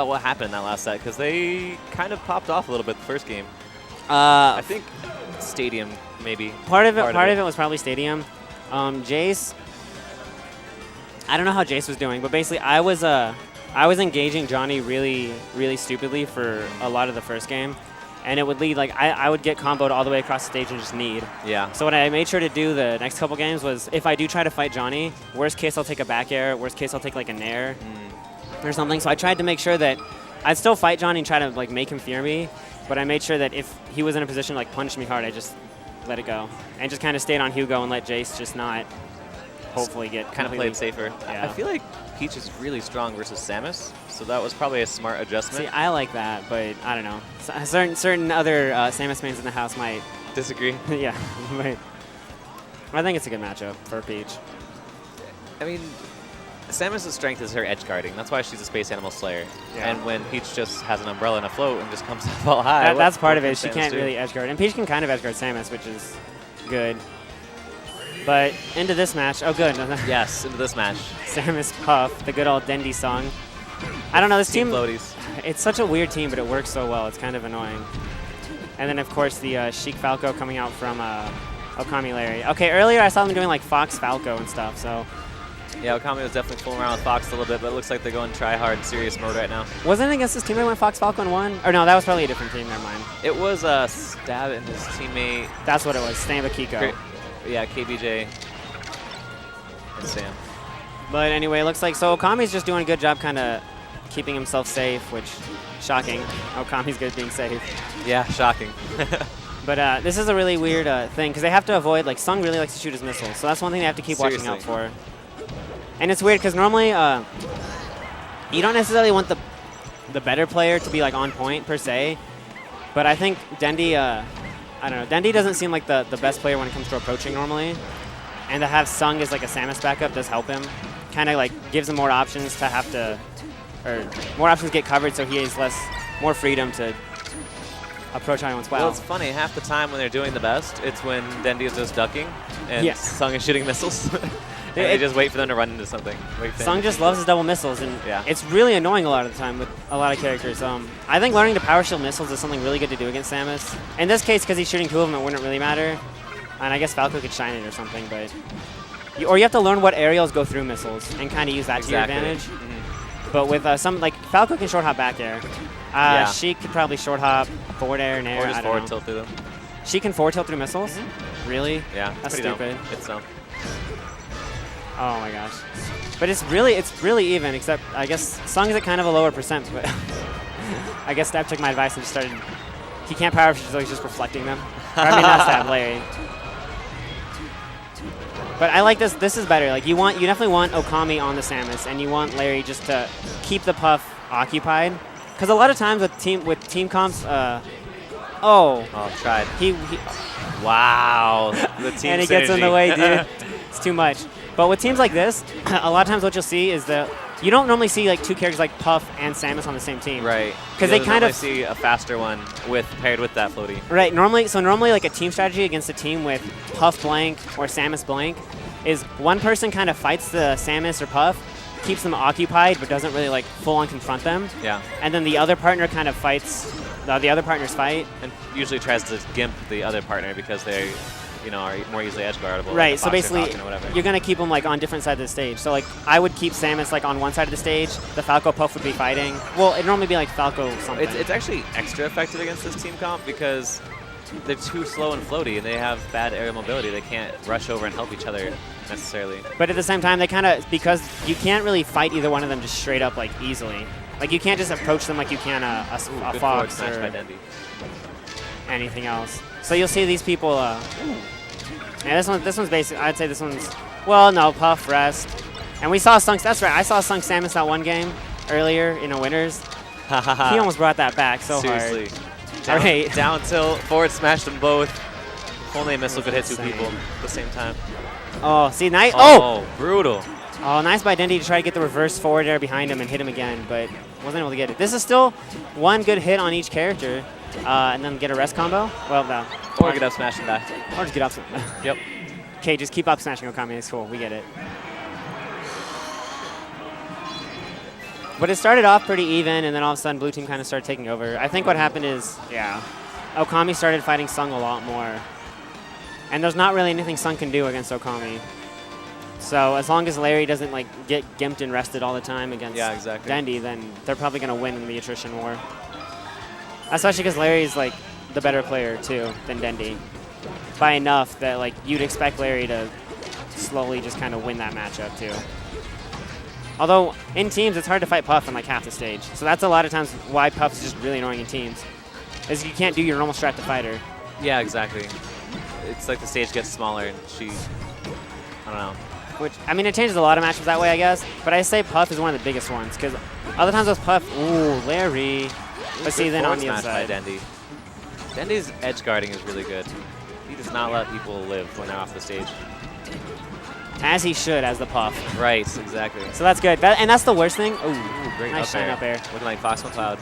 What happened in that last set? Because they kind of popped off a little bit the first game. I think Stadium, maybe. Part of it was probably Stadium. Jace, I don't know how Jace was doing, but basically I was engaging Johnny really, really stupidly for a lot of the first game. And it would lead, like, I would get comboed all the way across the stage and just need. Yeah. So what I made sure to do the next couple games was, if I do try to fight Johnny, worst case I'll take a back air, worst case I'll take like a nair or something. So I tried to make sure that I'd still fight Johnny and try to like make him fear me, but I made sure that if he was in a position to like punch me hard, I just let it go. And just kind of stayed on Hugo and let Jace just not hopefully get kind of played safer. Yeah. I feel like Peach is really strong versus Samus, so that was probably a smart adjustment. See, I like that, but I don't know. Certain other Samus mains in the house might disagree. Yeah, but I think it's a good matchup for Peach. I mean, Samus' strength is her edge guarding. That's why she's a Space Animal Slayer. Yeah. And when Peach just has an umbrella and a float and just comes up all high. That's part of it. She Samus can't do? really edge guard. And Peach can kind of edge guard Samus, which is good. But into this match, oh good. Yes, into this match. Samus Puff, the good old Dendy song. I don't know, this team, floaties. It's such a weird team, but it works so well. It's kind of annoying. And then, of course, the Sheik Falco coming out from Okami Larry. Okay, earlier I saw them doing like Fox Falco and stuff, so. Yeah, Okami was definitely fooling around with Fox a little bit, but it looks like they're going try-hard, serious mode right now. Wasn't it against his teammate when Fox Falco won? Or no, that was probably a different team, never mind. It was a stab at his teammate. That's what it was, Stan Kiko. Yeah, KBJ and Sam. But anyway, it looks like, so Okami's just doing a good job kind of keeping himself safe, which, shocking. Okami's good at being safe. Yeah, shocking. But this is a really weird thing, because they have to avoid, like, Sung really likes to shoot his missiles, so that's one thing they have to keep watching out for. And it's weird, because normally you don't necessarily want the better player to be, like, on point, per se. But I think Dendy, I don't know, Dendy doesn't seem like the best player when it comes to approaching normally. And to have Sung as, like, a Samus backup does help him. Kind of, like, gives him more options to have to, or more options to get covered, so he has more freedom to approach how he wants. Wow. Well, it's funny, half the time when they're doing the best, it's when Dendy is just ducking and Sung is shooting missiles. And they just wait for them to run into something. Sung just loves his double missiles, and yeah. It's really annoying a lot of the time with a lot of characters. I think learning to power shield missiles is something really good to do against Samus. In this case, because he's shooting two of them, it wouldn't really matter. And I guess Falco could shine it or something, but or you have to learn what aerials go through missiles and kind of use that to your advantage. But with some, like, Falco can short hop back air. She could probably short hop forward air and air. Or just forward tilt through them. She can forward tilt through missiles? Really? Yeah, that's stupid. Dumb. It's dumb. Oh my gosh. But it's really even, except I guess Sung is at kind of a lower percent, but I guess Stab took my advice and just started. He can't power shield, so he's just reflecting them. Or, I mean, not Stab, Larry. But I like this. This is better. Like you definitely want Okami on the Samus, and you want Larry just to keep the Puff occupied. Because a lot of times with team comps, tried. He wow. The team and he gets in the way, dude. It's too much. But with teams like this, a lot of times what you'll see is that you don't normally see like two characters like Puff and Samus on the same team. Right. Because they kind of see a faster one paired with that floaty. Right. Normally like a team strategy against a team with Puff blank or Samus blank is one person kind of fights the Samus or Puff, keeps them occupied, but doesn't really like full on confront them. Yeah. And then the other partner kind of fights the other partner's fight. And usually tries to gimp the other partner because they, are more easily edge guardable. Right. Like so basically, you're gonna keep them like on different sides of the stage. So like I would keep Samus like on one side of the stage. The Falco Puff would be fighting. Well, it'd normally be like Falco something. It's actually extra effective against this team comp because they're too slow and floaty, and they have bad aerial mobility. They can't rush over and help each other necessarily. But at the same time, they kind of, because you can't really fight either one of them just straight up like easily. Like you can't just approach them like you can a Fox or by Dendy. Anything else. So you'll see these people. Yeah, this one's basic. I'd say this one's, well, no, Puff, rest. And we saw Sung, that's right, I saw Sung Samus that one game earlier in a winners. He almost brought that back so Seriously. hard. Down tilt, forward smashed them both. Full name missile could hit two people at the same time. Oh, see, nice. Oh, brutal. Oh, nice by Dendy to try to get the reverse forward air behind him and hit him again, but wasn't able to get it. This is still one good hit on each character, and then get a rest combo. Well, no. Or get up smash and die. Or just get up. Yep. Okay, just keep up smashing Okami. It's cool. We get it. But it started off pretty even, and then all of a sudden blue team kind of started taking over. I think what happened is, yeah, Okami started fighting Sung a lot more. And there's not really anything Sung can do against Okami. So as long as Larry doesn't like get gimped and rested all the time against Dendy, then they're probably going to win in the attrition war. Especially because Larry's like the better player too than Dendy. By enough that like you'd expect Larry to slowly just kind of win that matchup too. Although in teams it's hard to fight Puff in like half the stage. So that's a lot of times why Puff is just really annoying in teams. Is you can't do your normal strat to fight her. Yeah, exactly. It's like the stage gets smaller and she, I don't know. Which, I mean, it changes a lot of matchups that way, I guess. But I say Puff is one of the biggest ones because other times with Puff, ooh, Larry. But see, then on the other side. By Dendy. Dendy's edge guarding is really good. He does not let people live when they're off the stage. As he should, as the Puff. Right, exactly. So that's good. And that's the worst thing. Ooh, great nice shine up air. Looking like Fox McCloud.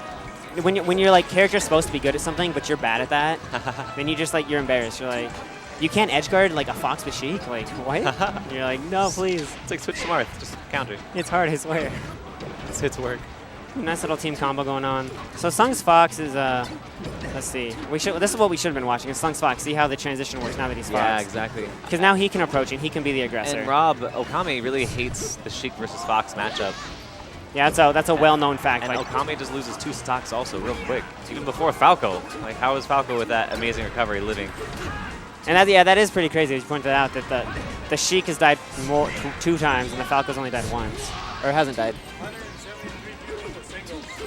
When you're like character's supposed to be good at something, but you're bad at that, then you just like you're embarrassed. You're like, you can't edge guard like a Fox Bashik. Like what? You're like, no, please. It's like switch to Marth, just counter. It's hard, I swear. It's hits work. Nice little team combo going on. So Sung's Fox is let's see. This is what we should have been watching. Is Sung's Fox. See how the transition works now that he's Fox. Yeah, exactly. Because now he can approach and he can be the aggressor. And Rob, Okami really hates the Sheik versus Fox matchup. Yeah, that's a well-known fact. And like, Okami just loses 2 stocks also real quick. Even before Falco. Like, how is Falco with that amazing recovery living? And that is pretty crazy. As you pointed out that the Sheik has died 2 times and the Falco's only died once, or hasn't died.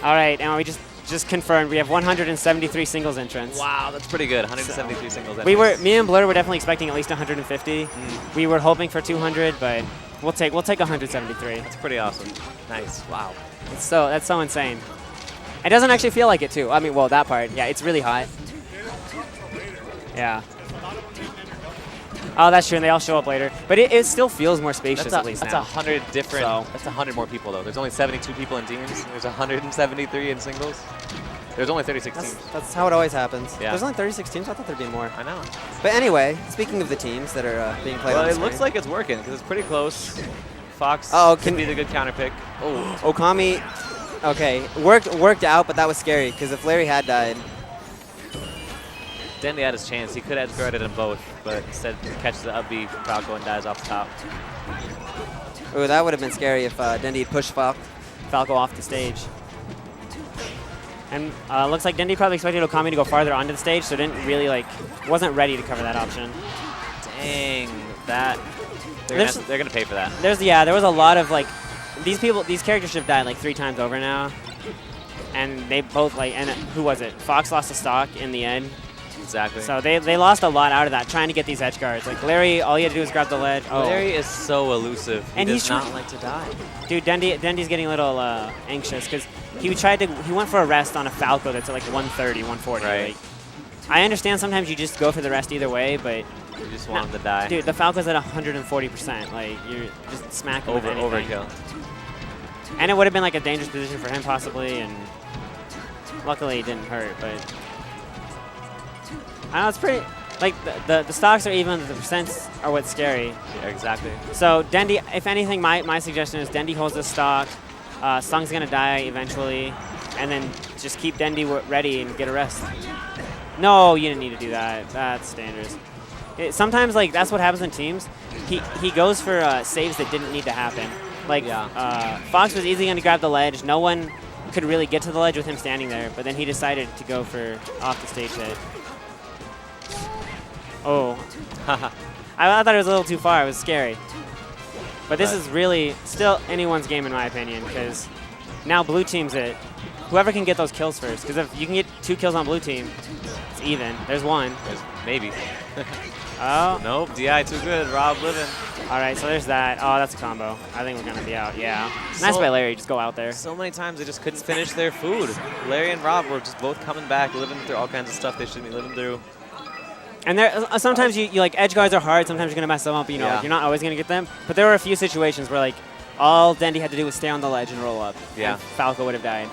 All right, and we just confirmed we have 173 singles entrants. Wow, that's pretty good. 173 singles entrants. Me and Blur were definitely expecting at least 150. We were hoping for 200, but we'll take 173. That's pretty awesome. Nice. Wow. That's so insane. It doesn't actually feel like it too. I mean, well, that part. Yeah, it's really hot. Yeah. Oh, that's true, and they all show up later. But it still feels more spacious at least now. That's 100 different. That's 100 more people though. There's only 72 people in teams. There's 173 in singles. There's only 36 teams. That's how it always happens. Yeah. There's only 36 teams. I thought there'd be more. I know. But anyway, speaking of the teams that are being played on the screen. It looks like it's working because it's pretty close. Fox can be the good counter pick. Oh, Okami. Okay, worked out, but that was scary because if Larry had died. Dendy had his chance. He could have edge guarded them both, but instead catches the up B from Falco and dies off the top. Ooh, that would have been scary if Dendy had pushed Falco off the stage. And looks like Dendy probably expected Okami to go farther onto the stage, so didn't really wasn't ready to cover that option. Dang, that they're gonna pay for that. There was a lot of these characters should have died 3 times over now, and they both and who was it? Fox lost a stock in the end. Exactly. So they lost a lot out of that trying to get these edge guards. Like Larry, all you had to do was grab the ledge. Oh. Larry is so elusive. And he does not like to die. Dude, Dendy's getting a little anxious because he went for a rest on a Falco that's at 130, 140. Right. I understand sometimes you just go for the rest either way, but you just want him to die. Dude, the Falco's at 140%. Like you're just smacking with anything. Overkill. And it would have been a dangerous position for him possibly, and luckily it didn't hurt, but. I know, it's pretty, the stocks are even, the percents are what's scary. Yeah, exactly. So Dendy, if anything, my suggestion is Dendy holds the stock, Sung's going to die eventually, and then just keep Dendy ready and get a rest. No, you didn't need to do that. That's dangerous. Sometimes, that's what happens in teams. He goes for saves that didn't need to happen. Fox was easily going to grab the ledge. No one could really get to the ledge with him standing there, but then he decided to go for off the stage hit. Oh. I thought it was a little too far. It was scary. But this is really still anyone's game in my opinion because now blue team's it. Whoever can get those kills first. Because if you can get 2 kills on blue team, it's even. There's 1. Maybe. Oh. Nope. DI too good. Rob living. All right, so there's that. Oh, that's a combo. I think we're going to be out. Yeah. Nice by Larry. Just go out there. So many times they just couldn't finish their food. Larry and Rob were just both coming back, living through all kinds of stuff they shouldn't be living through. And there, sometimes you edge guards are hard. Sometimes you're gonna mess them up. You're not always gonna get them. But there were a few situations where all Dendy had to do was stay on the ledge and roll up. Yeah. And Falco would have died,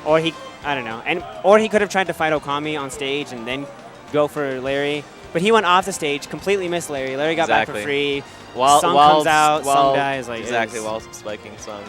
or I don't know, or he could have tried to fight Okami on stage and then go for Larry. But he went off the stage, completely missed Larry. Larry got back for free. Sung comes out, Sung dies. Exactly, while spiking Sung.